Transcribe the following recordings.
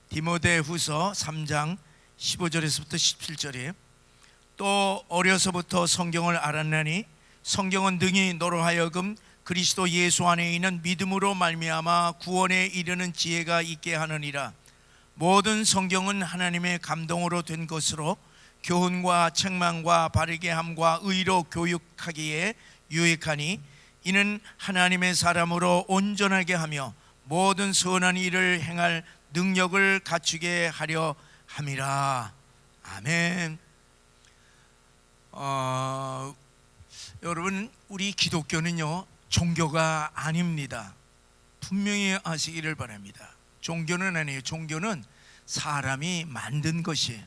디모데후서 3장 15절에서부터 17절에 또 어려서부터 성경을 알았나니 성경은 능히 너로 하여금 그리스도 예수 안에 있는 믿음으로 말미암아 구원에 이르는 지혜가 있게 하느니라. 모든 성경은 하나님의 감동으로 된 것으로 교훈과 책망과 바르게 함과 의로 교육하기에 유익하니 이는 하나님의 사람으로 온전하게 하며 모든 선한 일을 행할 능력을 갖추게 하려 함이라. 아멘. 여러분, 우리 기독교는요 종교가 아닙니다. 분명히 아시기를 바랍니다. 종교는 아니에요. 종교는 사람이 만든 것이에요.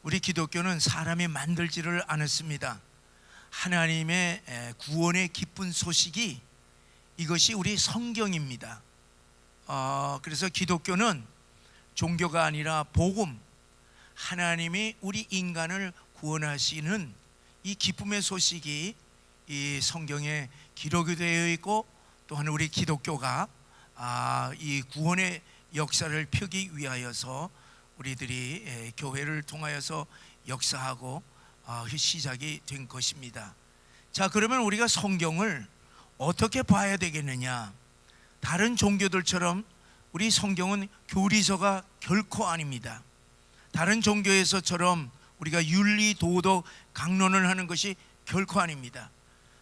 우리 기독교는 사람이 만들지를 않았습니다. 하나님의 구원의 기쁜 소식이 이것이 우리 성경입니다. 그래서 기독교는 종교가 아니라 복음, 하나님이 우리 인간을 구원하시는 이 기쁨의 소식이 이 성경에 기록이 되어 있고, 또한 우리 기독교가 이 구원의 역사를 펴기 위하여서 우리들이 교회를 통하여서 역사하고 시작이 된 것입니다. 자, 그러면 우리가 성경을 어떻게 봐야 되겠느냐? 다른 종교들처럼 우리 성경은 교리서가 결코 아닙니다. 다른 종교에서처럼 우리가 윤리, 도덕, 강론을 하는 것이 결코 아닙니다.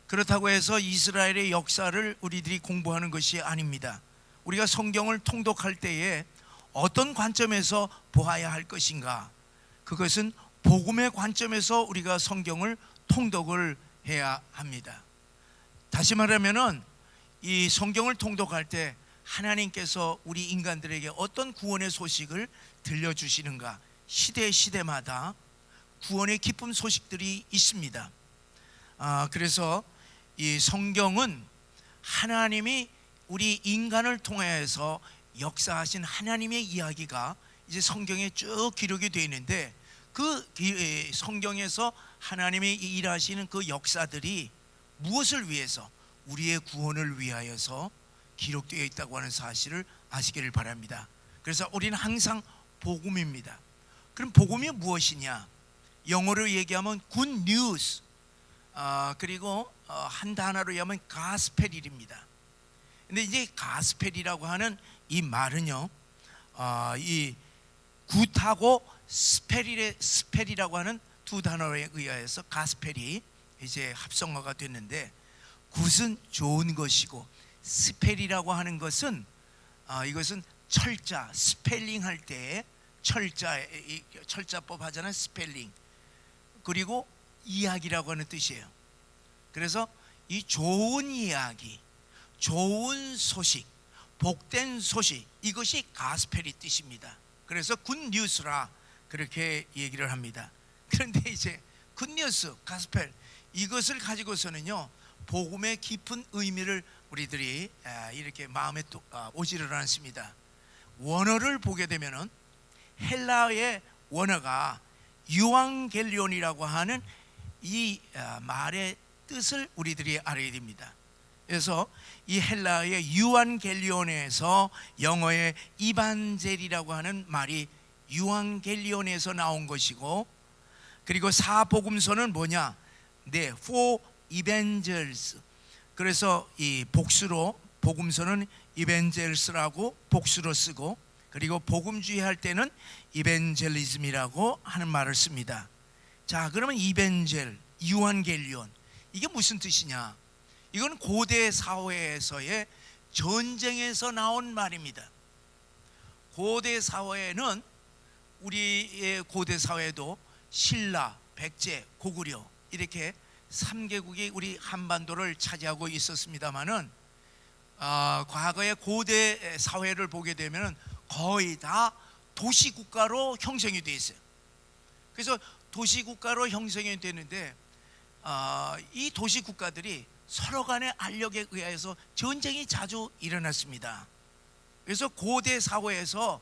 그렇다고 해서 이스라엘의 역사를 우리들이 공부하는 것이 아닙니다. 우리가 성경을 통독할 때에 어떤 관점에서 보아야 할 것인가? 그것은 복음의 관점에서 우리가 성경을 통독을 해야 합니다. 다시 말하면은 이 성경을 통독할 때 하나님께서 우리 인간들에게 어떤 구원의 소식을 들려주시는가? 시대마다 구원의 기쁨 소식들이 있습니다. 그래서 이 성경은 하나님이 우리 인간을 통해서 역사하신 하나님의 이야기가 이제 성경에 쭉 기록이 되어 있는데, 그 성경에서 하나님이 일하시는 그 역사들이 무엇을 위해서? 우리의 구원을 위하여서 기록되어 있다고 하는 사실을 아시기를 바랍니다. 그래서 우리는 항상 복음입니다. 그럼 복음이 무엇이냐? 영어로 얘기하면 good news, 그리고 한 단어로 얘기하면 가스펠입니다. 근데 이제 가스펠이라고 하는 이 말은요, 이 굿하고 스펠이라고 하는 두 단어에 의하여서 가스펠이 이제 합성어가 됐는데, 굿은 좋은 것이고 스펠이라고 하는 것은 이것은 철자, 스펠링 할 때 철자법 하잖아요. 스펠링. 그리고 이야기라고 하는 뜻이에요. 그래서 이 좋은 이야기, 좋은 소식, 복된 소식, 이것이 가스펠의 뜻입니다. 그래서 굿뉴스라 그렇게 얘기를 합니다. 그런데 이제 굿뉴스, 가스펠, 이것을 가지고서는요 복음의 깊은 의미를 우리들이 이렇게 마음에 오지를 않습니다. 원어를 보게 되면은 헬라어의 원어가 유앙겔리온이라고 하는 이 말의 뜻을 우리들이 알아야 됩니다. 그래서 이 헬라어의 유앙겔리온에서 영어의 이반젤이라고 하는 말이 유앙겔리온에서 나온 것이고, 그리고 사복음서는 뭐냐? 네, for evangels. 그래서 이 복수로 복음서는 evangels라고 복수로 쓰고, 그리고 복음주의 할 때는 evangelism이라고 하는 말을 씁니다. 자, 그러면 이벤젤, 유한겔리온, 이게 무슨 뜻이냐? 이건 고대 사회에서의 전쟁에서 나온 말입니다. 고대 사회는, 우리의 고대 사회도 신라, 백제, 고구려 이렇게 3개국이 우리 한반도를 차지하고 있었습니다만은, 과거의 고대 사회를 보게 되면 거의 다 도시국가로 형성이 되어 있어요. 그래서 도시국가로 형성이 되는데, 이 도시국가들이 서로 간의 알력에 의해서 전쟁이 자주 일어났습니다. 그래서 고대 사회에서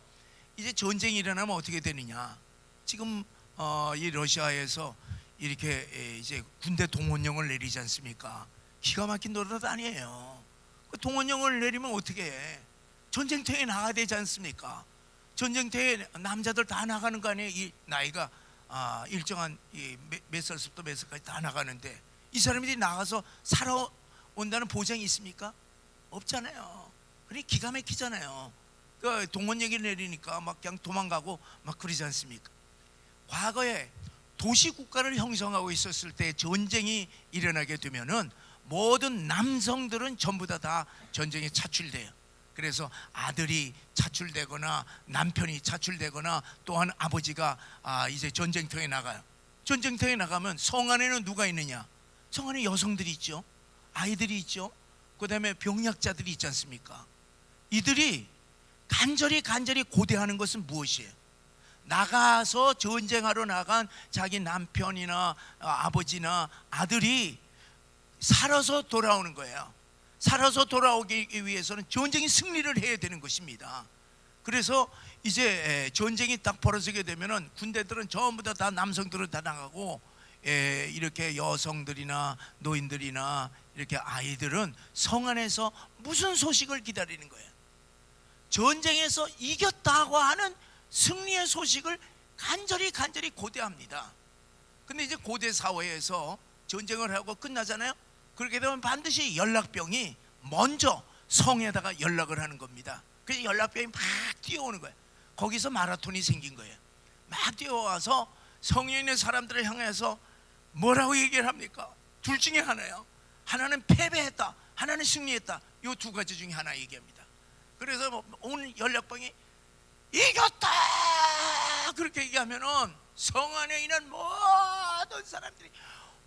이제 전쟁이 일어나면 어떻게 되느냐? 지금 이 러시아에서 이렇게 이제 군대 동원령을 내리지 않습니까? 기가 막힌 노릇 아니에요. 동원령을 내리면 어떻게 해? 전쟁터에 나가야 되지 않습니까? 전쟁터에 남자들 다 나가는 거 아니에요? 이 나이가 일정한 몇 살부터 몇 살까지 다 나가는데 이 사람들이 나가서 살아온다는 보장이 있습니까? 없잖아요. 그래 기가 막히잖아요. 그 동원 얘기를 내리니까 막 그냥 도망가고 막 그러지 않습니까? 과거에 도시 국가를 형성하고 있었을 때 전쟁이 일어나게 되면은 모든 남성들은 전부 다 전쟁에 차출돼요. 그래서 아들이 차출되거나 남편이 차출되거나 또한 아버지가 이제 전쟁터에 나가요. 전쟁터에 나가면 성 안에는 누가 있느냐? 성 안에 여성들이 있죠. 아이들이 있죠. 그 다음에 병약자들이 있지 않습니까? 이들이 간절히 고대하는 것은 무엇이에요? 나가서 전쟁하러 나간 자기 남편이나 아버지나 아들이 살아서 돌아오는 거예요. 살아서 돌아오기 위해서는 전쟁이 승리를 해야 되는 것입니다. 그래서 이제 전쟁이 딱 벌어지게 되면은 군대들은 전부 다 남성들은 다 나가고 이렇게 여성들이나 노인들이나 이렇게 아이들은 성 안에서 무슨 소식을 기다리는 거예요? 전쟁에서 이겼다고 하는 승리의 소식을 간절히 고대합니다. 근데 이제 고대 사회에서 전쟁을 하고 끝나잖아요. 그렇게 되면 반드시 연락병이 먼저 성에다가 연락을 하는 겁니다. 그래서 연락병이 막 뛰어오는 거예요. 거기서 마라톤이 생긴 거예요. 막 뛰어와서 성에 있는 사람들을 향해서 뭐라고 얘기를 합니까? 둘 중에 하나예요. 하나는 패배했다, 하나는 승리했다. 이 두 가지 중에 하나 얘기합니다. 그래서 오늘 연락병이 이겼다 그렇게 얘기하면은 성 안에 있는 모든 사람들이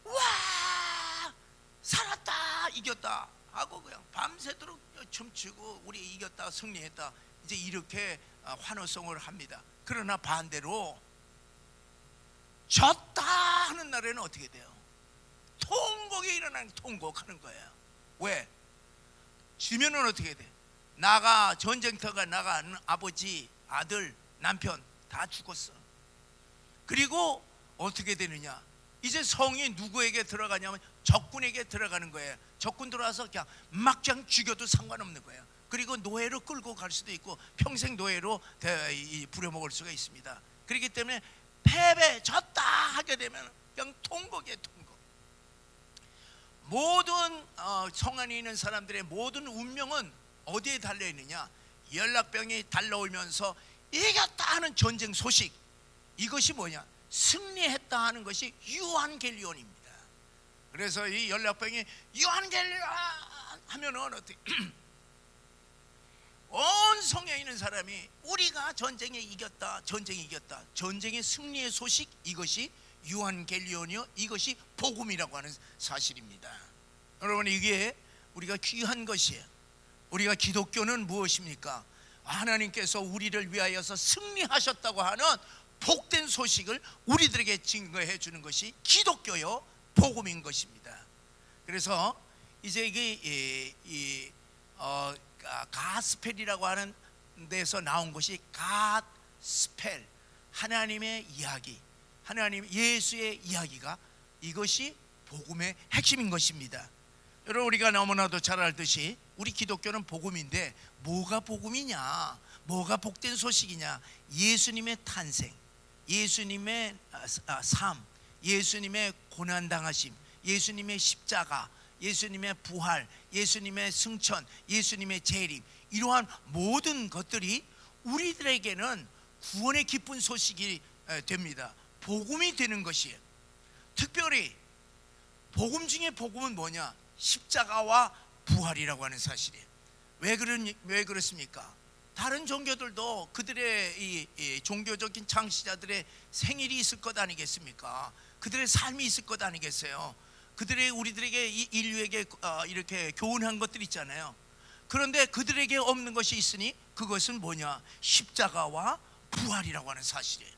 와 살았다 이겼다 하고 그냥 밤새도록 춤추고 우리 이겼다 승리했다 이제 이렇게 환호성을 합니다. 그러나 반대로 졌다 하는 날에는 어떻게 돼요? 통곡이 일어나는 통곡하는 거예요. 왜? 지면은 어떻게 돼? 전쟁터가 나간 아버지, 아들, 남편 다 죽었어. 그리고 어떻게 되느냐? 이제 성이 누구에게 들어가냐면 적군에게 들어가는 거예요. 적군 들어와서 그냥 죽여도 상관없는 거예요. 그리고 노예로 끌고 갈 수도 있고 평생 노예로 부려먹을 수가 있습니다. 그렇기 때문에 패배, 졌다 하게 되면 그냥 통곡이에요, 통곡. 모든 성 안에 있는 사람들의 모든 운명은 어디에 달려있느냐? 연락병이 달려오면서 이겼다 하는 전쟁 소식, 이것이 뭐냐? 승리했다 하는 것이 유한겔리온입니다. 그래서 이 연락병이 유한겔리온 하면은 어떻게 온 성에 있는 사람이 우리가 전쟁에 이겼다, 전쟁이 이겼다, 전쟁의 승리의 소식, 이것이 유한겔리온이요, 이것이 복음이라고 하는 사실입니다. 여러분, 이게 우리가 귀한 것이에요. 우리가 기독교는 무엇입니까? 하나님께서 우리를 위하여서 승리하셨다고 하는 복된 소식을 우리들에게 증거해 주는 것이 기독교요 복음인 것입니다. 그래서 이제 이게 가스펠이라고 하는 데서 나온 것이 갓스펠, 하나님의 이야기, 하나님 예수의 이야기가 이것이 복음의 핵심인 것입니다. 여러분, 우리가 너무나도 잘 알듯이 우리 기독교는 복음인데 뭐가 복음이냐? 뭐가 복된 소식이냐? 예수님의 탄생, 예수님의 삶, 예수님의 고난당하심, 예수님의 십자가, 예수님의 부활, 예수님의 승천, 예수님의 재림, 이러한 모든 것들이 우리들에게는 구원의 기쁜 소식이 됩니다. 복음이 되는 것이에요. 특별히 복음 중에 복음은 뭐냐? 십자가와 부활이라고 하는 사실이에요. 왜 그렇습니까? 다른 종교들도 그들의 이 종교적인 창시자들의 생일이 있을 것 아니겠습니까? 그들의 삶이 있을 것 아니겠어요? 그들의 우리들에게 이 인류에게 이렇게 교훈한 것들이 있잖아요. 그런데 그들에게 없는 것이 있으니 그것은 뭐냐? 십자가와 부활이라고 하는 사실이에요.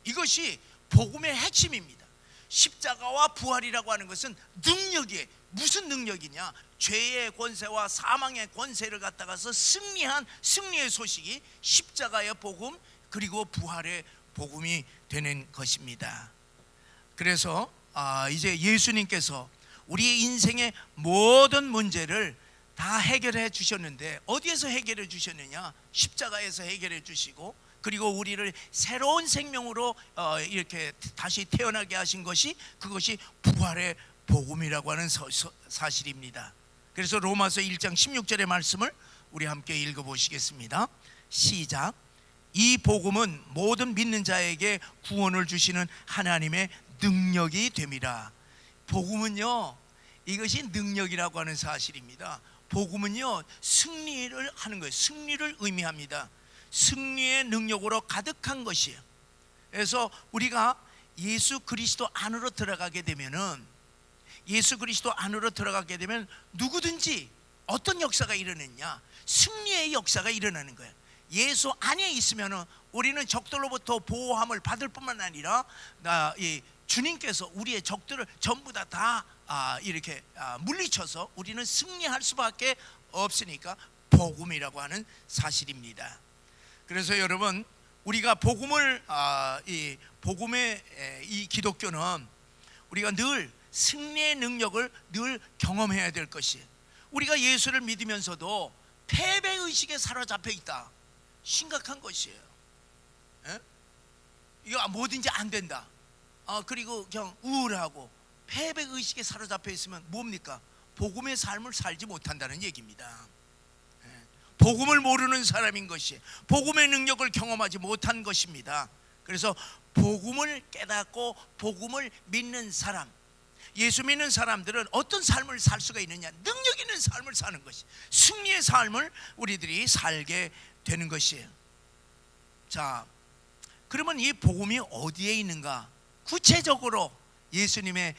이것이 복음의 핵심입니다. 십자가와 부활이라고 하는 것은 능력이에요. 무슨 능력이냐? 죄의 권세와 사망의 권세를 갖다가서 승리한 승리의 소식이 십자가의 복음 그리고 부활의 복음이 되는 것입니다. 그래서 이제 예수님께서 우리의 인생의 모든 문제를 다 해결해 주셨는데 어디에서 해결해 주셨느냐? 십자가에서 해결해 주시고 그리고 우리를 새로운 생명으로 이렇게 다시 태어나게 하신 것이, 그것이 부활의 복음이라고 하는 사실입니다. 그래서 로마서 1장 16절의 말씀을 우리 함께 읽어보시겠습니다. 시작. 이 복음은 모든 믿는 자에게 구원을 주시는 하나님의 능력이 됨이라. 복음은요, 이것이 능력이라고 하는 사실입니다. 복음은요, 승리를 하는 거예요. 승리를 의미합니다. 승리의 능력으로 가득한 것이에요. 그래서 우리가 예수 그리스도 안으로 들어가게 되면은, 예수 그리스도 안으로 들어가게 되면 누구든지 어떤 역사가 일어났냐? 승리의 역사가 일어나는 거예요. 예수 안에 있으면은 우리는 적들로부터 보호함을 받을 뿐만 아니라 주님께서 우리의 적들을 전부 다 이렇게 물리쳐서 우리는 승리할 수밖에 없으니까 복음이라고 하는 사실입니다. 그래서 여러분, 우리가 복음을 이 복음의 이 기독교는 우리가 늘 승리의 능력을 늘 경험해야 될 것이에요. 우리가 예수를 믿으면서도 패배의식에 사로잡혀 있다. 심각한 것이에요. 이거 뭐든지 안 된다. 그리고 그냥 우울하고 패배의식에 사로잡혀 있으면 뭡니까? 복음의 삶을 살지 못한다는 얘기입니다. 복음을 모르는 사람인 것이, 복음의 능력을 경험하지 못한 것입니다. 그래서 복음을 깨닫고 복음을 믿는 사람, 예수 믿는 사람들은 어떤 삶을 살 수가 있느냐? 능력 있는 삶을 사는 것이, 승리의 삶을 우리들이 살게 되는 것이에요. 자, 그러면 이 복음이 어디에 있는가? 구체적으로 예수님의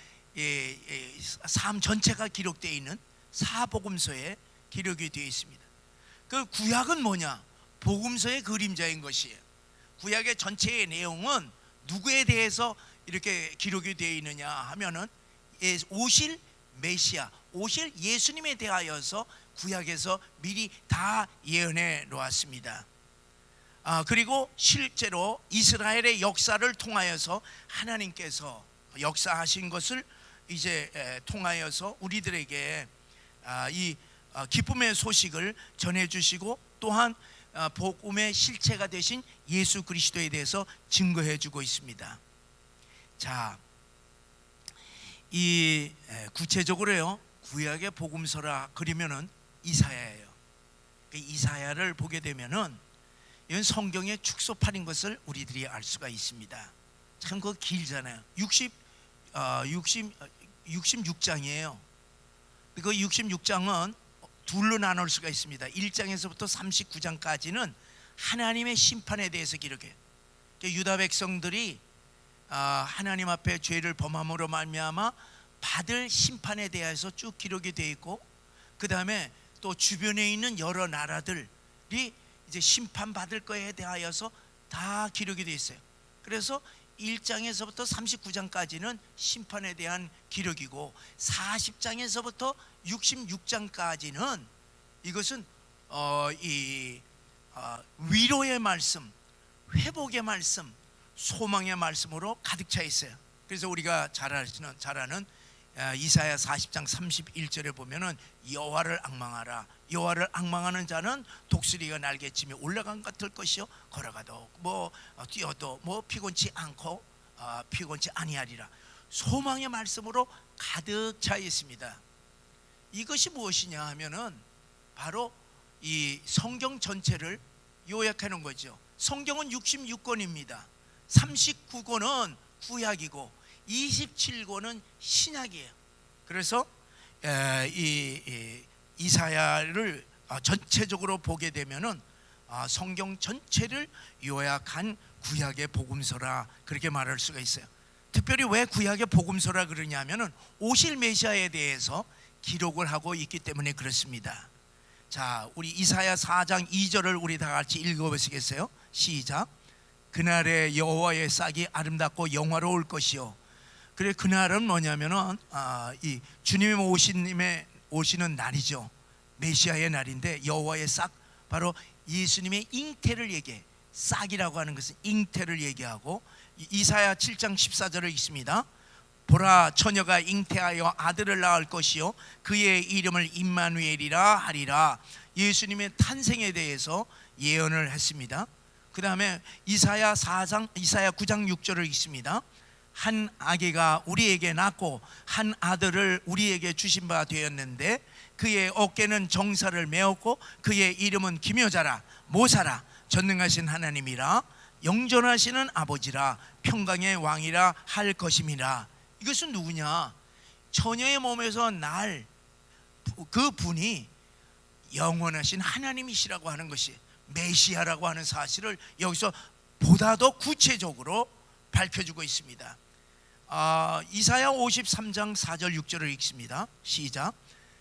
삶 전체가 기록되어 있는 사복음서에 기록이 되어 있습니다. 그 구약은 뭐냐? 복음서의 그림자인 것이에요. 구약의 전체의 내용은 누구에 대해서 이렇게 기록이 되어 있느냐 하면은 오실 메시아, 오실 예수님에 대하여서 구약에서 미리 다 예언해 놓았습니다. 그리고 실제로 이스라엘의 역사를 통하여서 하나님께서 역사하신 것을 이제 통하여서 우리들에게 이 기쁨의 소식을 전해주시고, 또한 복음의 실체가 되신 예수 그리스도에 대해서 증거해주고 있습니다. 자, 이 구체적으로요, 구약의 복음서라 그러면은 이사야예요. 이사야를 보게 되면은 이건 성경의 축소판인 것을 우리들이 알 수가 있습니다. 참 그거 길잖아요. 66장이에요. 그 66장은 둘로 나눌 수가 있습니다. 1장에서부터 39장까지는 하나님의 심판에 대해서 기록해요. 유다 백성들이 하나님 앞에 죄를 범함으로 말미암아 받을 심판에 대해서 쭉 기록이 되어 있고, 그 다음에 또 주변에 있는 여러 나라들이 이제 심판받을 거에 대하여서 다 기록이 되어 있어요. 그래서 1장에서부터 39장까지는 심판에 대한 기록이고, 40장에서부터 66장까지는 이것은 위로의 말씀, 회복의 말씀, 소망의 말씀으로 가득 차 있어요. 그래서 우리가 잘 아는 이사야 40장 31절에 보면은 여호와를 악망하라. 여호와를 악망하는 자는 독수리가 날개치며 올라간 것 같을 것이요, 걸어가도 뛰어도 피곤치 않고 피곤치 아니하리라. 소망의 말씀으로 가득 차 있습니다. 이것이 무엇이냐 하면은 바로 이 성경 전체를 요약해 놓은 거죠. 성경은 66권입니다. 39권은 구약이고 27권은 신약이에요. 그래서 이사야를 전체적으로 보게 되면은 성경 전체를 요약한 구약의 복음서라 그렇게 말할 수가 있어요. 특별히 왜 구약의 복음서라 그러냐면은 오실 메시아에 대해서 기록을 하고 있기 때문에 그렇습니다. 자, 우리 이사야 4장 2절을 우리 다 같이 읽어보시겠어요? 시작. 그날에 여호와의 싹이 아름답고 영화로울 것이요. 그래, 그날은 뭐냐면은 이 주님의 오시는 날이죠. 메시아의 날인데, 여호와의 싹, 바로 예수님의 잉태를 얘기해. 싹이라고 하는 것은 잉태를 얘기하고, 이사야 7장 14절을 읽습니다. 보라, 처녀가 잉태하여 아들을 낳을 것이요 그의 이름을 임마누엘이라 하리라. 예수님의 탄생에 대해서 예언을 했습니다. 그 다음에 이사야 9장 6절을 읽습니다. 한 아기가 우리에게 낳고 한 아들을 우리에게 주신 바 되었는데 그의 어깨는 정사를 메었고 그의 이름은 기묘자라 모사라 전능하신 하나님이라 영존하시는 아버지라 평강의 왕이라 할 것임이라. 이것은 누구냐? 처녀의 몸에서 날 그 분이 영원하신 하나님이시라고 하는 것이 메시아라고 하는 사실을 여기서 보다 더 구체적으로 밝혀주고 있습니다. 이사야 53장 4절 6절을 읽습니다. 시작.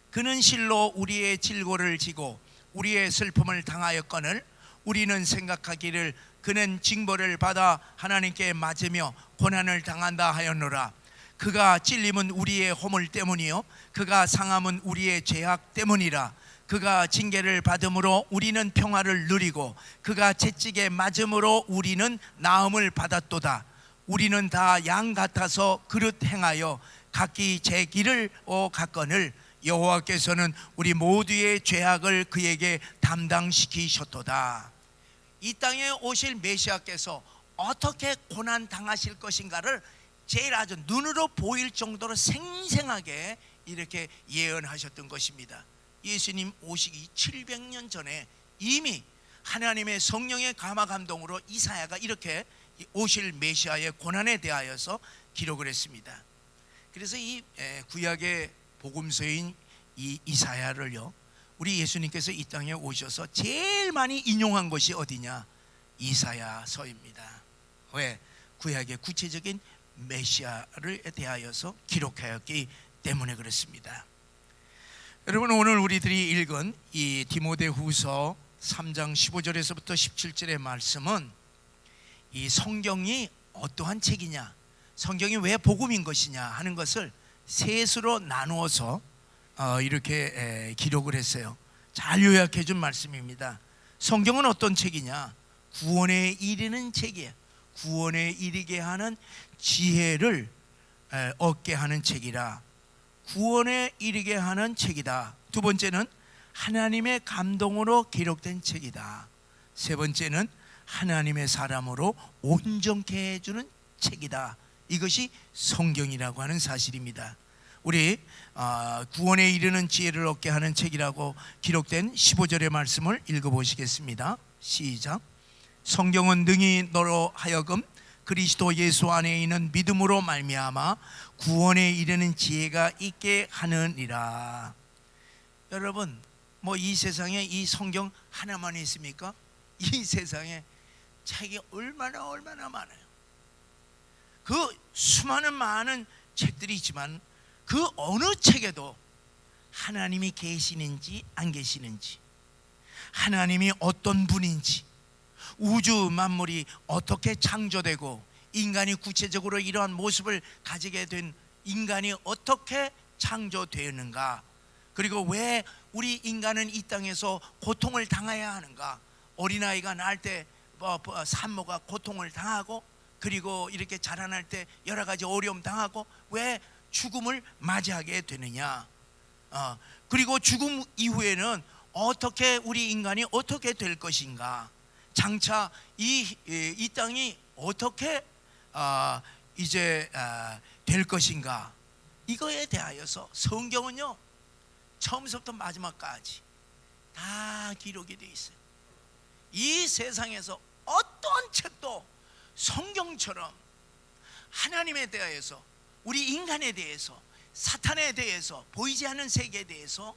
그는 실로 우리의 질고를 지고 우리의 슬픔을 당하였거늘 우리는 생각하기를 그는 징벌을 받아 하나님께 맞으며 고난을 당한다 하였노라. 그가 찔림은 우리의 허물 때문이요 그가 상함은 우리의 죄악 때문이라. 그가 징계를 받음으로 우리는 평화를 누리고 그가 채찍에 맞음으로 우리는 나음을 받았도다. 우리는 다 양 같아서 그릇 행하여 각기 제 길을 갔거늘 여호와께서는 우리 모두의 죄악을 그에게 담당시키셨도다. 이 땅에 오실 메시아께서 어떻게 고난 당하실 것인가를 제일 아주 눈으로 보일 정도로 생생하게 이렇게 예언하셨던 것입니다. 예수님 오시기 700년 전에 이미 하나님의 성령의 감화 감동으로 이사야가 이렇게 오실 메시아의 고난에 대하여서 기록을 했습니다. 그래서 이 구약의 복음서인 이 이사야를요 우리 예수님께서 이 땅에 오셔서 제일 많이 인용한 것이 어디냐? 이사야서입니다. 왜? 구약의 구체적인 메시아를 대하여서 기록하였기 때문에 그렇습니다. 여러분, 오늘 우리들이 읽은 이 디모데후서 3장 15절에서부터 17절의 말씀은 이 성경이 어떠한 책이냐, 성경이 왜 복음인 것이냐 하는 것을 셋으로 나누어서 이렇게 기록을 했어요. 잘 요약해 준 말씀입니다. 성경은 어떤 책이냐? 구원에 이르는 책이에요. 구원에 이르게 하는 지혜를 얻게 하는 책이라. 구원에 이르게 하는 책이다. 두 번째는 하나님의 감동으로 기록된 책이다. 세 번째는 하나님의 사람으로 온전케 해주는 책이다. 이것이 성경이라고 하는 사실입니다. 우리 구원에 이르는 지혜를 얻게 하는 책이라고 기록된 15절의 말씀을 읽어보시겠습니다. 시작. 성경은 능히 너로 하여금 그리스도 예수 안에 있는 믿음으로 말미암아 구원에 이르는 지혜가 있게 하느니라. 여러분, 뭐 이 세상에 이 성경 하나만 있습니까? 이 세상에 책이 얼마나 많아요. 그 수많은 많은 책들이 있지만 그 어느 책에도 하나님이 계시는지 안 계시는지, 하나님이 어떤 분인지, 우주 만물이 어떻게 창조되고 인간이 구체적으로 이러한 모습을 가지게 된 인간이 어떻게 창조되었는가, 그리고 왜 우리 인간은 이 땅에서 고통을 당해야 하는가, 어린아이가 낳을 때 산모가 고통을 당하고 그리고 이렇게 자라날 때 여러 가지 어려움 당하고 왜 죽음을 맞이하게 되느냐, 그리고 죽음 이후에는 어떻게 우리 인간이 어떻게 될 것인가, 장차 이 땅이 어떻게 이제 될 것인가, 이거에 대하여서 성경은요 처음부터 마지막까지 다 기록이 되어 있어요. 이 세상에서 어떤 책도 성경처럼 하나님에 대해서, 우리 인간에 대해서, 사탄에 대해서, 보이지 않는 세계에 대해서,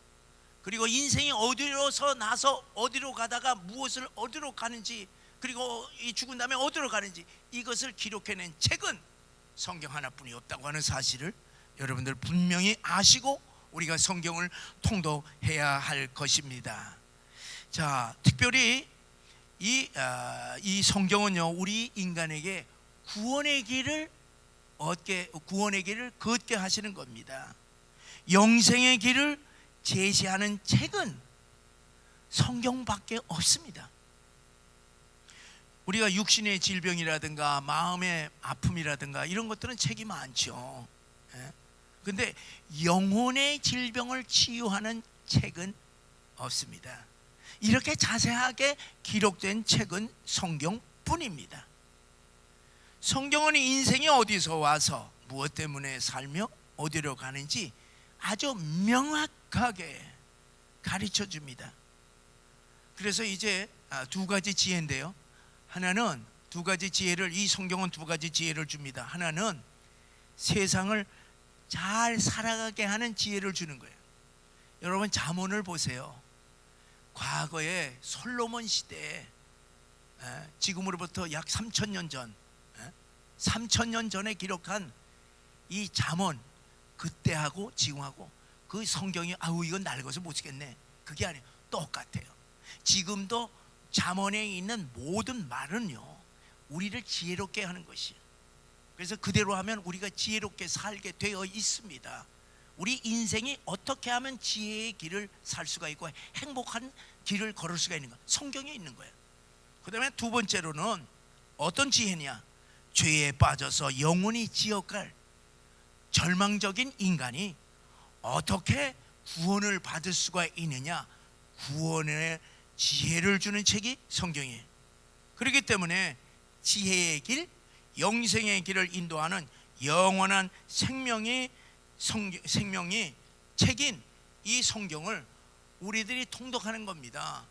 그리고 인생이 어디로서 나서 어디로 가다가 무엇을 어디로 가는지, 그리고 이 죽은 다음에 어디로 가는지, 이것을 기록해낸 책은 성경 하나뿐이 없다고 하는 사실을 여러분들 분명히 아시고 우리가 성경을 통독해야 할 것입니다. 자, 특별히 이 성경은요 우리 인간에게 구원의 길을 걷게 하시는 겁니다. 영생의 길을 제시하는 책은 성경밖에 없습니다. 우리가 육신의 질병이라든가 마음의 아픔이라든가 이런 것들은 책이 많죠. 그런데 영혼의 질병을 치유하는 책은 없습니다. 이렇게 자세하게 기록된 책은 성경뿐입니다. 성경은 인생이 어디서 와서 무엇 때문에 살며 어디로 가는지 아주 명확하게 가르쳐 줍니다. 그래서 이제 두 가지 지혜인데요. 하나는 두 가지 지혜를, 이 성경은 두 가지 지혜를 줍니다. 하나는 세상을 잘 살아가게 하는 지혜를 주는 거예요. 여러분 잠언을 보세요. 과거에 솔로몬 시대에 지금으로부터 약 3,000년 전, 3,000년 전에 기록한 이 잠언, 그때하고 지금하고 그 성경이 이건 낡아서 못 쓰겠네, 그게 아니에요. 똑같아요. 지금도 잠언에 있는 모든 말은요, 우리를 지혜롭게 하는 것이에요. 그래서 그대로 하면 우리가 지혜롭게 살게 되어 있습니다. 우리 인생이 어떻게 하면 지혜의 길을 살 수가 있고 행복한 길을 걸을 수가 있는가, 성경에 있는 거예요. 그 다음에 두 번째로는 어떤 지혜냐, 죄에 빠져서 영원히 지옥갈 절망적인 인간이 어떻게 구원을 받을 수가 있느냐, 구원의 지혜를 주는 책이 성경이에요. 그렇기 때문에 지혜의 길, 영생의 길을 인도하는 영원한 생명이 책인 이 성경을 우리들이 통독하는 겁니다.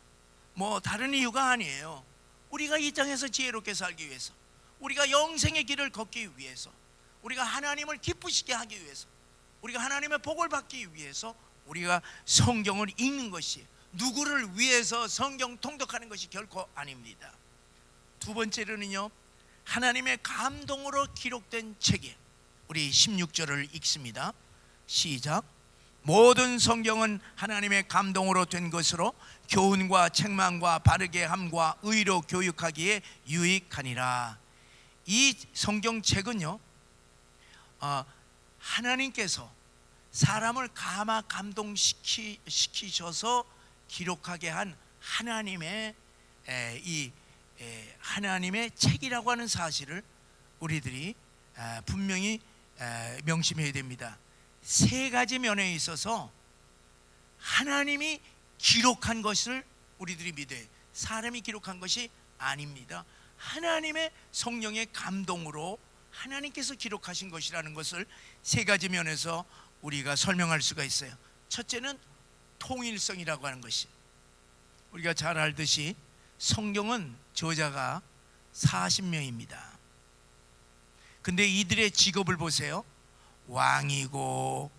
뭐 다른 이유가 아니에요. 우리가 이 땅에서 지혜롭게 살기 위해서, 우리가 영생의 길을 걷기 위해서, 우리가 하나님을 기쁘시게 하기 위해서, 우리가 하나님의 복을 받기 위해서 우리가 성경을 읽는 것이, 누구를 위해서 성경 통독하는 것이 결코 아닙니다. 두 번째로는요, 하나님의 감동으로 기록된 책이에요. 우리 16절을 읽습니다. 시작. 모든 성경은 하나님의 감동으로 된 것으로 교훈과 책망과 바르게 함과 의로 교육하기에 유익하니라. 이 성경책은요, 하나님께서 사람을 감동시키셔서 기록하게 한 하나님의 하나님의 책이라고 하는 사실을 우리들이 분명히 명심해야 됩니다. 세 가지 면에 있어서 하나님이 기록한 것을 우리들이 믿어야 해요. 사람이 기록한 것이 아닙니다. 하나님의 성령의 감동으로 하나님께서 기록하신 것이라는 것을 세 가지 면에서 우리가 설명할 수가 있어요. 첫째는 통일성이라고 하는 것이, 우리가 잘 알듯이 성경은 저자가 40명입니다. 근데 이들의 직업을 보세요. 왕이고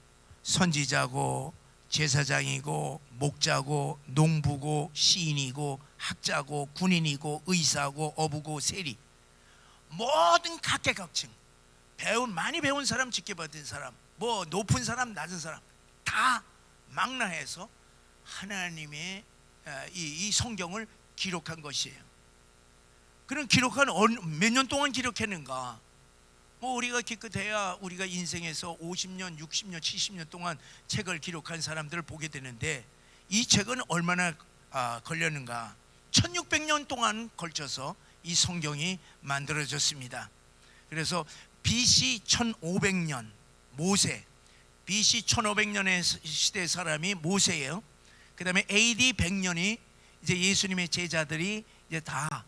선지자고 제사장이고 목자고 농부고 시인이고 학자고 군인이고 의사고 어부고 세리, 모든 각계각층, 많이 배운 사람, 직계받은 사람, 뭐 높은 사람, 낮은 사람 다 망라해서 하나님의 이 성경을 기록한 것이에요. 그럼 기록한 몇 년 동안 기록했는가? 뭐 우리가 기껏해야 우리가 인생에서 50년, 60년, 70년 동안 책을 기록한 사람들을 보게 되는데, 이 책은 얼마나 걸렸는가? 1600년 동안 걸쳐서 이 성경이 만들어졌습니다. 그래서 BC 1500년 모세, BC 1500년의 시대 사람이 모세예요. 그 다음에 AD 100년이 이제 예수님의 제자들이 이제 다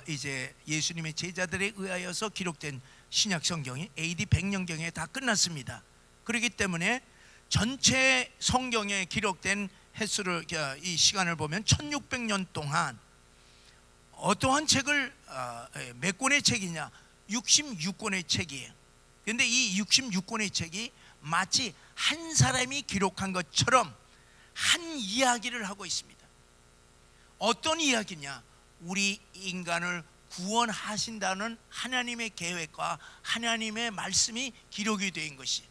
이제 예수님의 제자들에 의하여서 기록된 신약 성경이 AD 100년경에 다 끝났습니다. 그렇기 때문에 전체 성경에 기록된 횟수를, 이 시간을 보면 1600년 동안 어떠한 책을 몇 권의 책이냐? 66권의 책이에요. 그런데 이 66권의 책이 마치 한 사람이 기록한 것처럼 한 이야기를 하고 있습니다. 어떤 이야기냐? 우리 인간을 구원하신다는 하나님의 계획과 하나님의 말씀이 기록이 된 것이,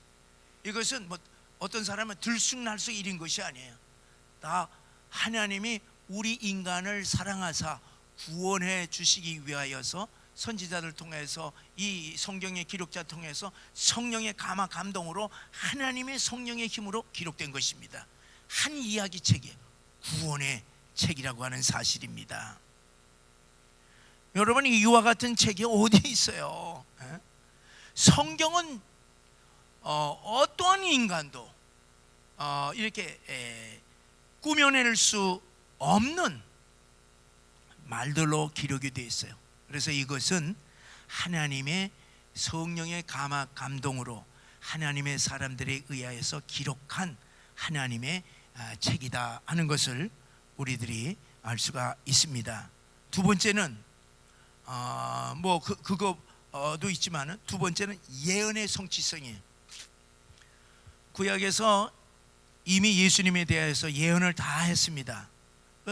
이것은 뭐 어떤 사람은 들쑥날쑥 이런 것이 아니에요. 다 하나님이 우리 인간을 사랑하사 구원해 주시기 위하여서 선지자들 통해서, 이 성경의 기록자 통해서 성령의 감동으로 하나님의 성령의 힘으로 기록된 것입니다. 한 이야기 책이에요. 구원의 책이라고 하는 사실입니다. 여러분, 이와 같은 책이 어디 있어요? 성경은 어떠한 인간도 이렇게 꾸며낼 수 없는 말들로 기록이 되어 있어요. 그래서 이것은 하나님의 성령의 감동으로 하나님의 사람들에 의하여서 기록한 하나님의 책이다 하는 것을 우리들이 알 수가 있습니다. 두 번째는 그거도 있지만 두 번째는 예언의 성취성이에요. 구약에서 이미 예수님에 대해서 예언을 다 했습니다.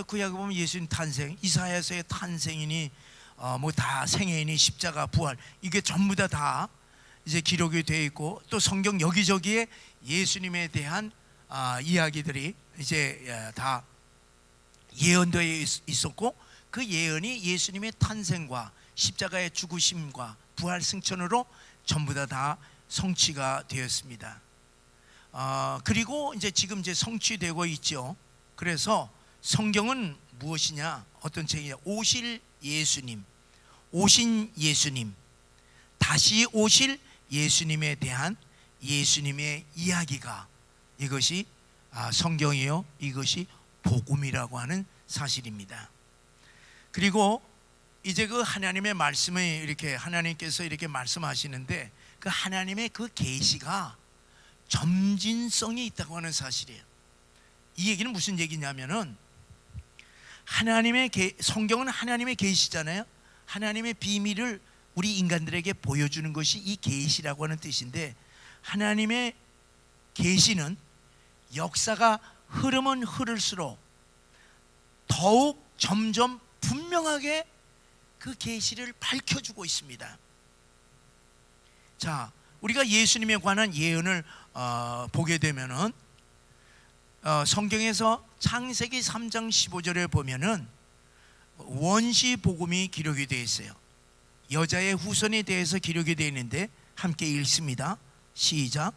구약에 보면 예수님 탄생, 이사야서의 탄생이니 다 생애이니 십자가 부활, 이게 전부 다 이제 기록이 되어 있고, 또 성경 여기저기에 예수님에 대한 이야기들이 이제 다 예언되어 있었고, 그 예언이 예수님의 탄생과 십자가의 죽으심과 부활 승천으로 전부 다 성취가 되었습니다. 그리고 이제 지금 이제 성취되고 있죠. 그래서 성경은 무엇이냐? 어떤 책이냐? 오실 예수님, 오신 예수님, 다시 오실 예수님에 대한 예수님의 이야기가, 이것이 성경이요, 이것이 복음이라고 하는 사실입니다. 그리고 이제 그 하나님의 말씀을 이렇게 하나님께서 이렇게 말씀하시는데, 그 하나님의 그 계시가 점진성이 있다고 하는 사실이에요. 이 얘기는 무슨 얘기냐면은, 성경은 하나님의 계시잖아요. 하나님의 비밀을 우리 인간들에게 보여주는 것이 이 계시라고 하는 뜻인데, 하나님의 계시는 역사가 흐르면 흐를수록 더욱 점점 분명하게 그 계시를 밝혀주고 있습니다. 자, 우리가 예수님에 관한 예언을 보게 되면은 성경에서 창세기 3장 15절에 보면은 원시 복음이 기록이 되어 있어요. 여자의 후손에 대해서 기록이 되어 있는데 함께 읽습니다. 시작.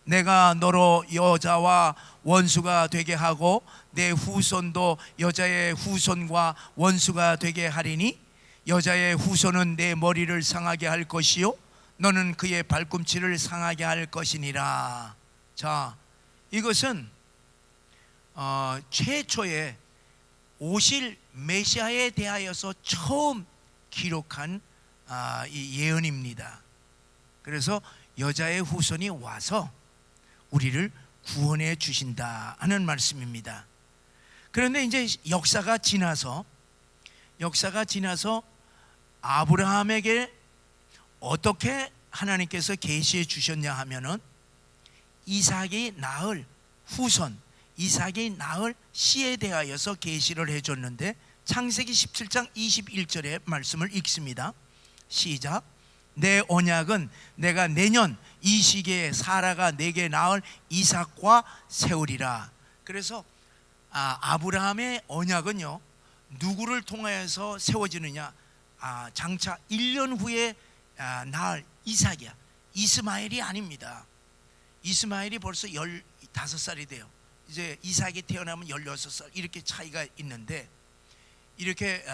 내가 너로 여자와 원수가 되게 하고 내 후손도 여자의 후손과 원수가 되게 하리니 여자의 후손은 내 머리를 상하게 할 것이요 너는 그의 발꿈치를 상하게 할 것이니라. 자, 이것은 최초의 오실 메시아에 대하여서 처음 기록한 이 예언입니다. 그래서 여자의 후손이 와서 우리를 구원해 주신다 하는 말씀입니다. 그런데 이제 역사가 지나서 아브라함에게 어떻게 하나님께서 계시해 주셨냐 하면은 이삭이 낳을 후손, 이삭이 낳을 씨에 대하여서 계시를 해줬는데, 창세기 17장 21절의 말씀을 읽습니다. 시작. 내 언약은 내가 내년 이 시기에 사라가 내게 낳을 이삭과 세우리라. 그래서 아브라함의 언약은요, 누구를 통하여서 세워지느냐? 장차 1년 후에 낳을 이삭이야. 이스마엘이 아닙니다. 이스마엘이 벌써 15살이 돼요. 이제 이삭이 태어나면 16살 이렇게 차이가 있는데, 이렇게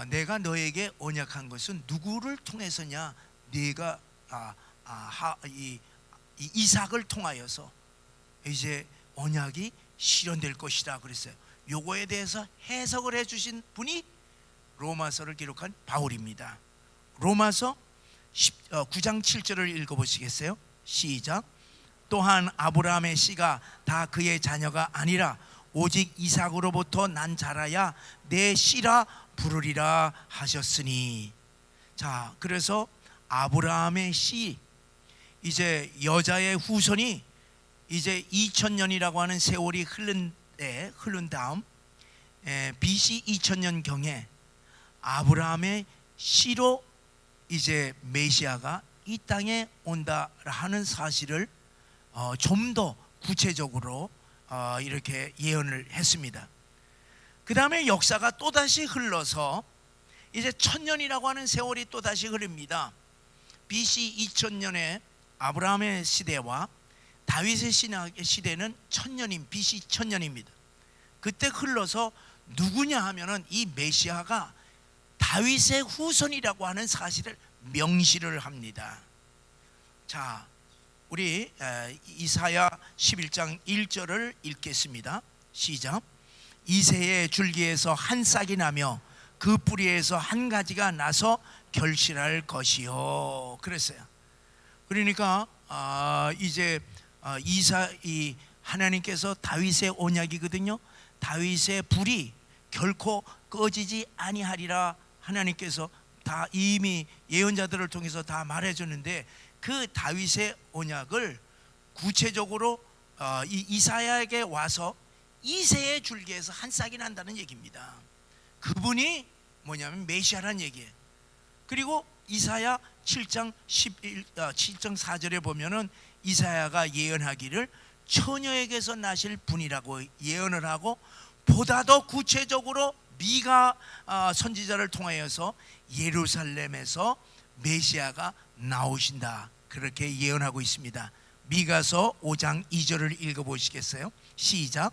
내가 너에게 언약한 것은 누구를 통해서냐? 네가 이 이삭을 통하여서 이제 언약이 실현될 것이다 그랬어요. 요거에 대해서 해석을 해주신 분이 로마서를 기록한 바울입니다. 로마서 9장 7절을 읽어보시겠어요? 시작. 또한 아브라함의 씨가 다 그의 자녀가 아니라 오직 이삭으로부터 난 자라야 내 씨라 부르리라 하셨으니. 자, 그래서 아브라함의 씨, 이제 여자의 후손이 이제 2000년이라고 하는 세월이 흐른 다음 BC 2000년경에 아브라함의 씨로 이제 메시아가 이 땅에 온다 하는 사실을 좀 더 구체적으로 이렇게 예언을 했습니다. 그 다음에 역사가 또다시 흘러서 이제 1000년이라고 하는 세월이 또다시 흐릅니다. BC 2000년에 아브라함의 시대와 다윗의 시대는 1000년인 BC 1000년입니다. 그때 흘러서 누구냐 하면은 이 메시아가 다윗의 후손이라고 하는 사실을 명시를 합니다. 자, 우리 이사야 11장 1절을 읽겠습니다. 시작. 이새의 줄기에서 한 싹이 나며 그 뿌리에서 한 가지가 나서 결실할 것이요. 그랬어요. 그러니까 이제 이 하나님께서 다윗의 언약이거든요. 다윗의 불이 결코 꺼지지 아니하리라 하나님께서 다 이미 예언자들을 통해서 다 말해줬는데, 그 다윗의 언약을 구체적으로 이 이사야에게 와서 이새의 줄기에서 한 싹이 난다는 얘기입니다. 그분이 뭐냐면 메시아란 얘기예요. 그리고 이사야 7장 4절에 보면은 이사야가 예언하기를 처녀에게서 나실 분이라고 예언을 하고, 보다 더 구체적으로 미가 선지자를 통하여서 예루살렘에서 메시아가 나오신다, 그렇게 예언하고 있습니다. 미가서 5장 2절을 읽어보시겠어요? 시작.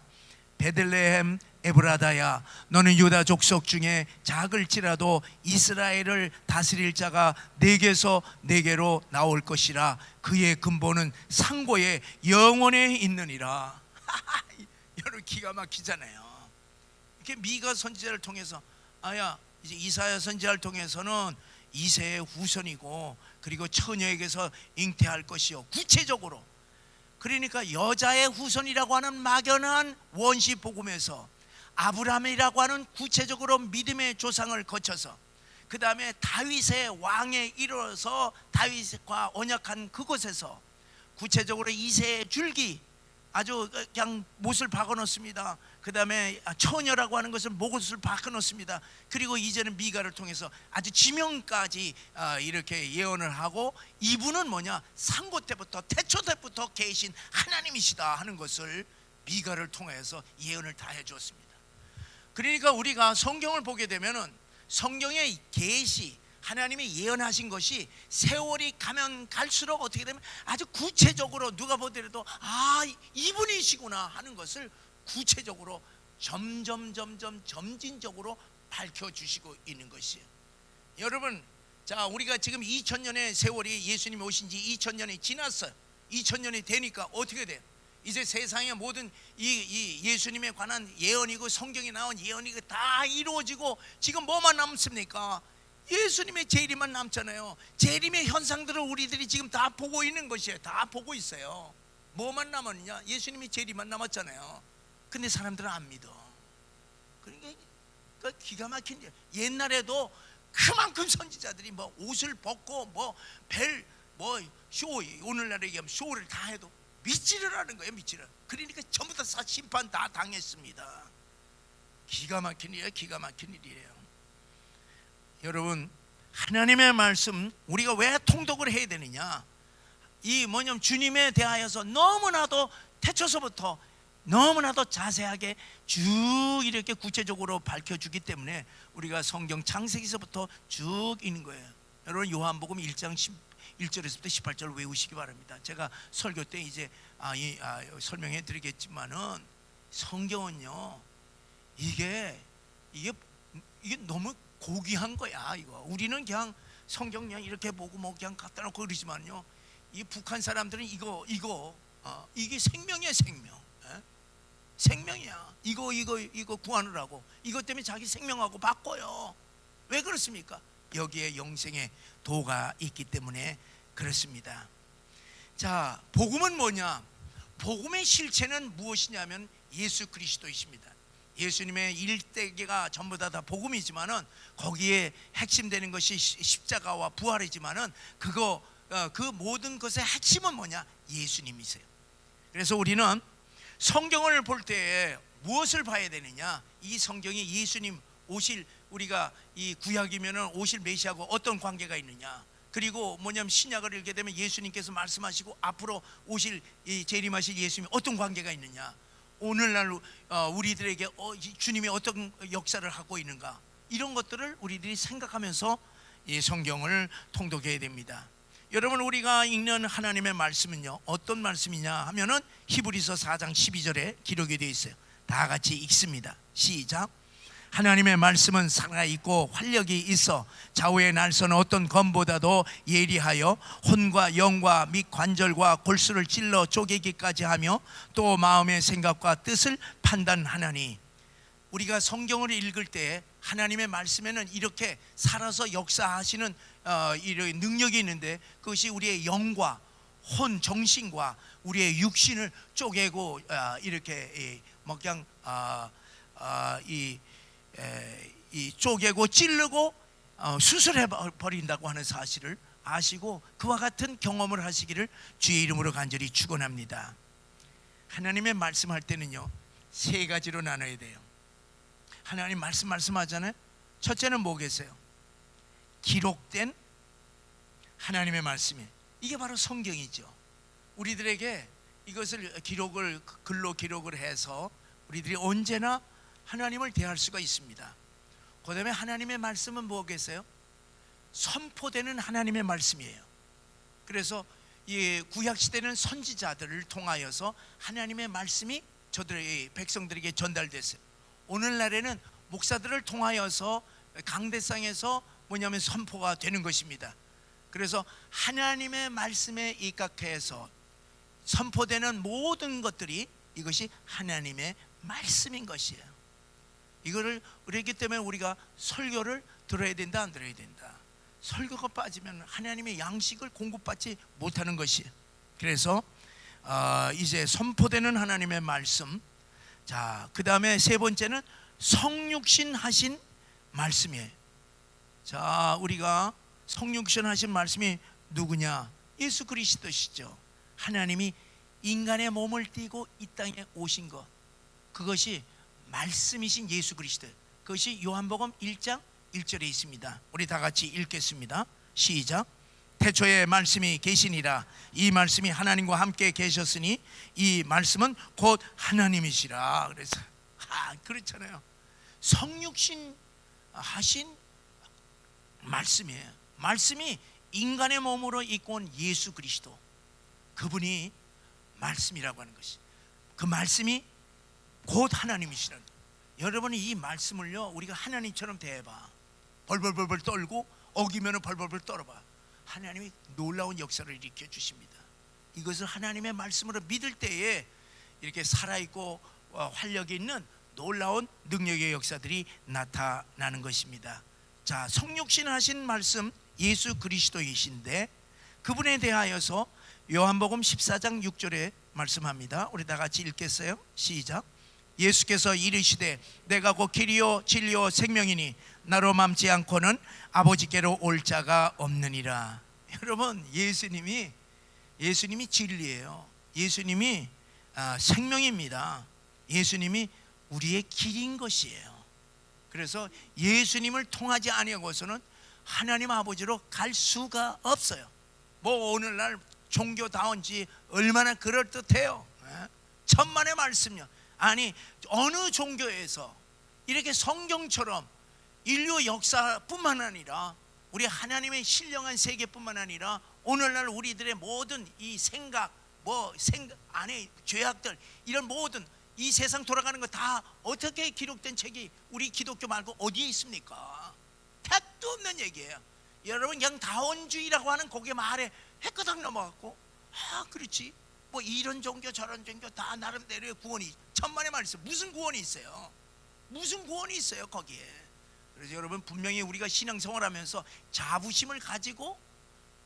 베들레헴 에브라다야, 너는 유다 족속 중에 작을지라도 이스라엘을 다스릴 자가 내게서 내게로 나올 것이라. 그의 근본은 상고에 영원에 있느니라. 여러분, 기가 막히잖아요. 이렇게 미가 선지자를 통해서 이제 이사야 선지자를 통해서는 이새의 후손이고, 그리고 처녀에게서 잉태할 것이요, 구체적으로. 그러니까 여자의 후손이라고 하는 막연한 원시 복음에서 아브라함이라고 하는 구체적으로 믿음의 조상을 거쳐서, 그 다음에 다윗의 왕에 이르러서 다윗과 언약한 그곳에서 구체적으로 이새의 줄기, 아주 그냥 못을 박아놓습니다. 그 다음에 처녀라고 하는 것을 목옷을 박아놓습니다. 그리고 이제는 미가를 통해서 아주 지명까지 이렇게 예언을 하고, 이분은 뭐냐, 상고 때부터 태초 때부터 계신 하나님이시다 하는 것을 미가를 통해서 예언을 다 해주었습니다. 그러니까 우리가 성경을 보게 되면은 성경의 계시, 하나님이 예언하신 것이 세월이 가면 갈수록 어떻게 되면 아주 구체적으로 누가 보더라도 이분이시구나 하는 것을 구체적으로 점진적으로 밝혀주시고 있는 것이에요. 여러분, 자, 우리가 지금 2000년의 세월이, 예수님이 오신 지 2000년이 지났어요. 2000년이 되니까 어떻게 돼요? 이제 세상의 모든 이 예수님에 관한 예언이고 성경에 나온 예언이 다 이루어지고, 지금 뭐만 남습니까? 예수님의 재림만 남잖아요. 재림의 현상들을 우리들이 지금 다 보고 있는 것이에요. 다 보고 있어요. 뭐만 남았느냐? 예수님의 재림만 남았잖아요. 근데 사람들은 안 믿어. 그러니까 기가 막힌 일. 옛날에도 그만큼 선지자들이 뭐 옷을 벗고 쇼, 오늘날에 얘기하면 쇼를 다 해도 믿지를 않은 거예요. 믿지를. 그러니까 전부 다 심판 다 당했습니다. 기가 막힌 일이에요. 기가 막힌 일이에요. 여러분, 하나님의 말씀 우리가 왜 통독을 해야 되느냐? 뭐냐면 주님에 대하여서 너무나도 태초서부터 너무나도 자세하게 쭉 이렇게 구체적으로 밝혀주기 때문에 우리가 성경 창세기서부터 쭉 읽는 거예요. 여러분, 요한복음 1장 1절에서부터 18절 외우시기 바랍니다. 제가 설교 때 이제 설명해 드리겠지만은, 성경은요, 이게 너무 고귀한 거야. 이거 우리는 그냥 성경 그냥 이렇게 보고 그냥 갖다 놓고 그러지만요, 이 북한 사람들은 이게 생명이야. 생명. 생명이야. 이거 구하느라고 이것 때문에 자기 생명하고 바꿔요. 왜 그렇습니까? 여기에 영생의 도가 있기 때문에 그렇습니다. 자, 복음은 뭐냐? 복음의 실체는 무엇이냐면 예수 그리스도이십니다. 예수님의 일대기가 전부 다 복음이지만은 거기에 핵심되는 것이 십자가와 부활이지만은 그 모든 것의 핵심은 뭐냐? 예수님이세요. 그래서 우리는 성경을 볼 때 무엇을 봐야 되느냐? 이 성경이 예수님 오실, 우리가 이 구약이면은 오실 메시아하고 어떤 관계가 있느냐? 그리고 뭐냐면 신약을 읽게 되면 예수님께서 말씀하시고 앞으로 오실 이 재림하실 예수님이 어떤 관계가 있느냐? 오늘날 우리들에게 주님이 어떤 역사를 하고 있는가, 이런 것들을 우리들이 생각하면서 이 성경을 통독해야 됩니다. 여러분, 우리가 읽는 하나님의 말씀은요, 어떤 말씀이냐 하면은 히브리서 4장 12절에 기록이 되어 있어요. 다 같이 읽습니다. 시작. 하나님의 말씀은 살아있고 활력이 있어 좌우의 날선 어떤 검보다도 예리하여 혼과 영과 및 관절과 골수를 찔러 쪼개기까지 하며 또 마음의 생각과 뜻을 판단하나니. 우리가 성경을 읽을 때 하나님의 말씀에는 이렇게 살아서 역사하시는 이런 능력이 있는데, 그것이 우리의 영과 혼, 정신과 우리의 육신을 쪼개고 이렇게 그냥 이 쪼개고 찌르고 수술해 버린다고 하는 사실을 아시고 그와 같은 경험을 하시기를 주의 이름으로 간절히 축원합니다. 하나님의 말씀할 때는요, 세 가지로 나눠야 돼요. 하나님 말씀하잖아요. 첫째는 뭐겠어요? 기록된 하나님의 말씀이, 이게 바로 성경이죠. 우리들에게 이것을 글로 기록을 해서 우리들이 언제나 하나님을 대할 수가 있습니다. 그 다음에 하나님의 말씀은 뭐겠어요? 선포되는 하나님의 말씀이에요. 그래서 이 구약시대는 선지자들을 통하여서 하나님의 말씀이 저들의 백성들에게 전달됐어요. 오늘날에는 목사들을 통하여서 강대상에서 뭐냐면 선포가 되는 것입니다. 그래서 하나님의 말씀에 입각해서 선포되는 모든 것들이 이것이 하나님의 말씀인 것이에요. 이거를 그렇기 때문에 우리가 설교를 들어야 된다, 안 들어야 된다. 설교가 빠지면 하나님의 양식을 공급받지 못하는 것이에요. 그래서 이제 선포되는 하나님의 말씀, 자, 그 다음에 세 번째는 성육신 하신 말씀이에요. 자, 우리가 성육신 하신 말씀이 누구냐? 예수 그리스도시죠. 하나님이 인간의 몸을 띠고 이 땅에 오신 것, 그것이 말씀이신 예수 그리스도. 그것이 요한복음 1장 1절에 있습니다. 우리 다 같이 읽겠습니다. 시작. 태초에 말씀이 계시니라. 이 말씀이 하나님과 함께 계셨으니 이 말씀은 곧 하나님이시라. 그래서 그렇잖아요. 성육신 하신 말씀이에요. 말씀이 인간의 몸으로 입고 온 예수 그리스도, 그분이 말씀이라고 하는 것이, 그 말씀이 곧 하나님이시라는. 여러분이 이 말씀을요, 우리가 하나님처럼 대해봐. 벌벌벌벌 떨고 어기면 벌벌벌 떨어봐. 하나님이 놀라운 역사를 일으켜 주십니다. 이것을 하나님의 말씀으로 믿을 때에 이렇게 살아있고 활력이 있는 놀라운 능력의 역사들이 나타나는 것입니다. 자, 성육신 하신 말씀 예수 그리스도이신데, 그분에 대하여서 요한복음 14장 6절에 말씀합니다. 우리 다 같이 읽겠어요. 시작. 예수께서 이르시되 내가 곧 길이요 진리요 생명이니 나로 맘지 않고는 아버지께로 올 자가 없느니라. 여러분, 예수님이 진리예요. 예수님이 생명입니다. 예수님이 우리의 길인 것이에요. 그래서 예수님을 통하지 아니하고서는 하나님 아버지로 갈 수가 없어요. 뭐 오늘날 종교다운지 얼마나 그럴듯해요. 천만의 말씀요. 아니, 어느 종교에서 이렇게 성경처럼 인류 역사뿐만 아니라 우리 하나님의 신령한 세계뿐만 아니라 오늘날 우리들의 모든 이 생각 안에 죄악들, 이런 모든 이 세상 돌아가는 거 다 어떻게 기록된 책이 우리 기독교 말고 어디에 있습니까? 택도 없는 얘기예요. 여러분, 그냥 다원주의라고 하는 거기에 말에 해커닥 넘어갔고, 그렇지, 뭐 이런 종교 저런 종교 다 나름대로의 구원이, 천만의 말씀, 무슨 구원이 있어요? 무슨 구원이 있어요 거기에? 그래서 여러분, 분명히 우리가 신앙생활 하면서 자부심을 가지고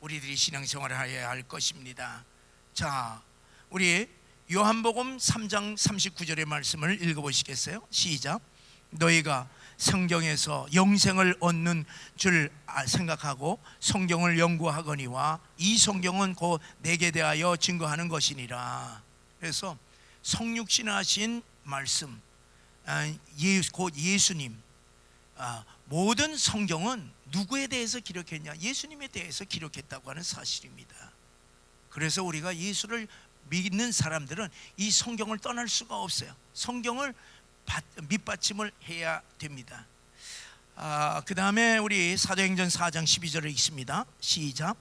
우리들이 신앙생활을 해야 할 것입니다. 자, 우리 요한복음 3장 39절의 말씀을 읽어보시겠어요? 시작. 너희가 성경에서 영생을 얻는 줄 생각하고 성경을 연구하거니와 이 성경은 곧 내게 대하여 증거하는 것이니라. 그래서 성육신하신 말씀, 곧 예수님, 모든 성경은 누구에 대해서 기록했냐? 예수님에 대해서 기록했다고 하는 사실입니다. 그래서 우리가 예수를 믿는 사람들은 이 성경을 떠날 수가 없어요. 성경을 밑받침을 해야 됩니다. 그 다음에 우리 사도행전 4장 12절에 있습니다. 시작.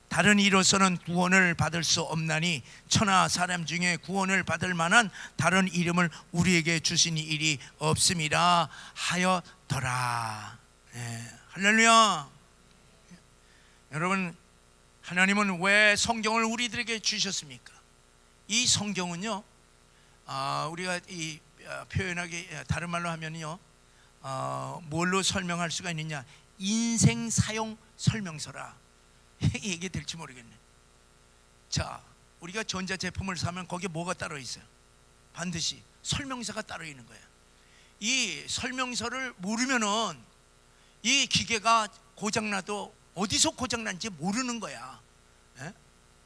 다른 이로서는 구원을 받을 수 없나니 천하 사람 중에 구원을 받을 만한 다른 이름을 우리에게 주신 일이 없음이라 하였더라. 할렐루야. 여러분, 하나님은 왜 성경을 우리들에게 주셨습니까? 이 성경은요, 우리가 이 표현하기 다른 말로 하면요, 뭘로 설명할 수가 있느냐? 인생 사용 설명서라. 이게 될지 모르겠네. 자, 우리가 전자제품을 사면 거기에 뭐가 따로 있어요? 반드시 설명서가 따로 있는 거예요. 이 설명서를 모르면은 이 기계가 고장나도 어디서 고장난지 모르는 거야. 예?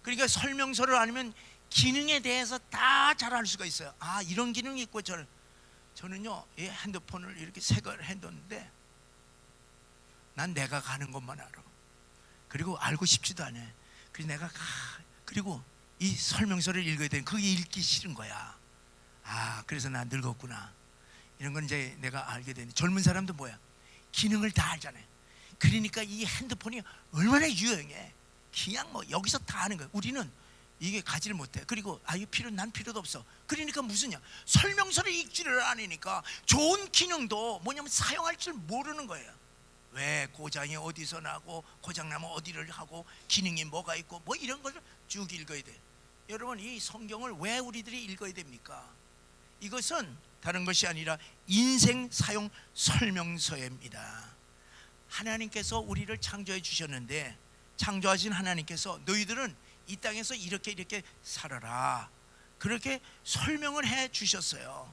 그러니까 설명서를 알면 기능에 대해서 다 잘 알 수가 있어요. 아, 이런 기능이 있고. 저는요, 이 핸드폰을 이렇게 새 걸 해뒀는데 난 내가 가는 것만 알아. 그리고 알고 싶지도 않아. 그래서 내가 그리고 이 설명서를 읽어야 돼. 그게 읽기 싫은 거야. 아, 그래서 난 늙었구나. 이런 건 이제 내가 알게 되는. 젊은 사람도 뭐야? 기능을 다 알잖아요. 그러니까 이 핸드폰이 얼마나 유용해. 그냥 뭐 여기서 다 하는 거야. 우리는 이게 가지를 못해. 그리고 이거 난 필요도 없어. 그러니까 무슨냐? 설명서를 읽지를 않으니까 좋은 기능도 뭐냐면 사용할 줄 모르는 거예요. 왜 고장이 어디서 나고 고장나면 어디를 하고 기능이 뭐가 있고 뭐 이런 걸 쭉 읽어야 돼. 여러분, 이 성경을 왜 우리들이 읽어야 됩니까? 이것은 다른 것이 아니라 인생 사용 설명서입니다. 하나님께서 우리를 창조해 주셨는데, 창조하신 하나님께서 너희들은 이 땅에서 이렇게 살아라, 그렇게 설명을 해 주셨어요.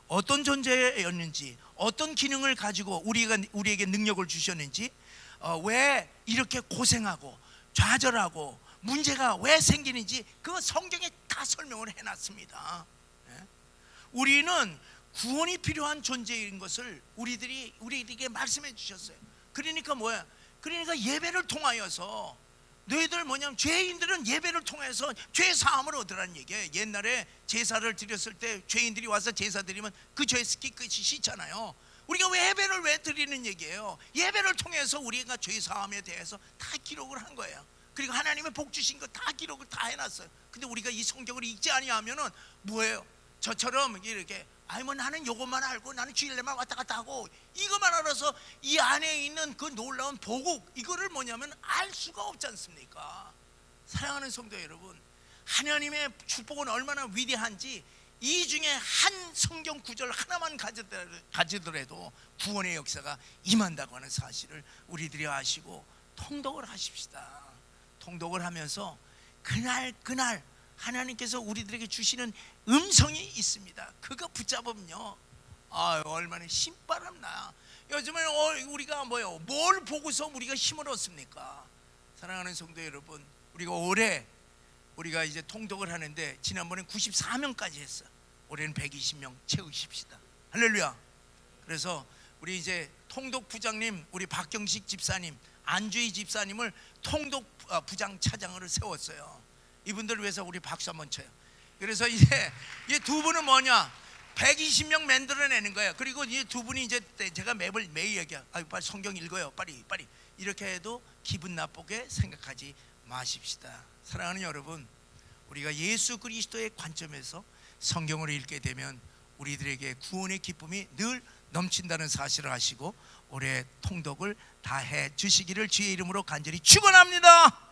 어떤 존재였는지, 어떤 기능을 가지고 우리에게 능력을 주셨는지, 왜 이렇게 고생하고 좌절하고 문제가 왜 생기는지 그 성경에 다 설명을 해놨습니다. 우리는 구원이 필요한 존재인 것을 우리에게 말씀해 주셨어요. 그러니까 뭐야? 그러니까 예배를 통하여서 너희들 뭐냐면 죄인들은 예배를 통해서 죄 사함을 얻으라는 얘기예요. 옛날에 제사를 드렸을 때 죄인들이 와서 제사 드리면 그 죄 끝이 씻잖아요. 우리가 왜 예배를 왜 드리는 얘기예요? 예배를 통해서 우리가 죄 사함에 대해서 다 기록을 한 거예요. 그리고 하나님의 복 주신 거 다 기록을 다 해놨어요. 근데 우리가 이 성경을 읽지 아니하면은 뭐예요? 저처럼 이렇게 뭐 나는 요것만 알고 나는 주일날만 왔다 갔다 하고 이것만 알아서 이 안에 있는 그 놀라운 보국, 이거를 뭐냐면 알 수가 없지 않습니까? 사랑하는 성도 여러분, 하나님의 축복은 얼마나 위대한지 이 중에 한 성경 구절 하나만 가지더라도 구원의 역사가 임한다고 하는 사실을 우리들이 아시고 통독을 하십시다. 통독을 하면서 그날 하나님께서 우리들에게 주시는 음성이 있습니다. 그거 붙잡으면요, 얼마나 신바람 나. 요즘은 우리가 뭐요? 뭘 보고서 우리가 힘을 얻습니까? 사랑하는 성도 여러분, 우리가 이제 통독을 하는데 지난번에 94명까지 했어. 올해는 120명 채우십시다. 할렐루야. 그래서 우리 이제 통독 부장님, 우리 박경식 집사님, 안주희 집사님을 통독 부장 차장으로 세웠어요. 이분들을 위해서 우리 박수 한번 쳐요. 그래서 이제 이 두 분은 뭐냐? 120명 만들어내는 거예요. 그리고 이 두 분이 이제 제가 매일 얘기해요. 빨리 성경 읽어요. 빨리. 이렇게 해도 기분 나쁘게 생각하지 마십시다. 사랑하는 여러분, 우리가 예수 그리스도의 관점에서 성경을 읽게 되면 우리들에게 구원의 기쁨이 늘 넘친다는 사실을 아시고 올해 통독을 다 해 주시기를 주의 이름으로 간절히 축원합니다.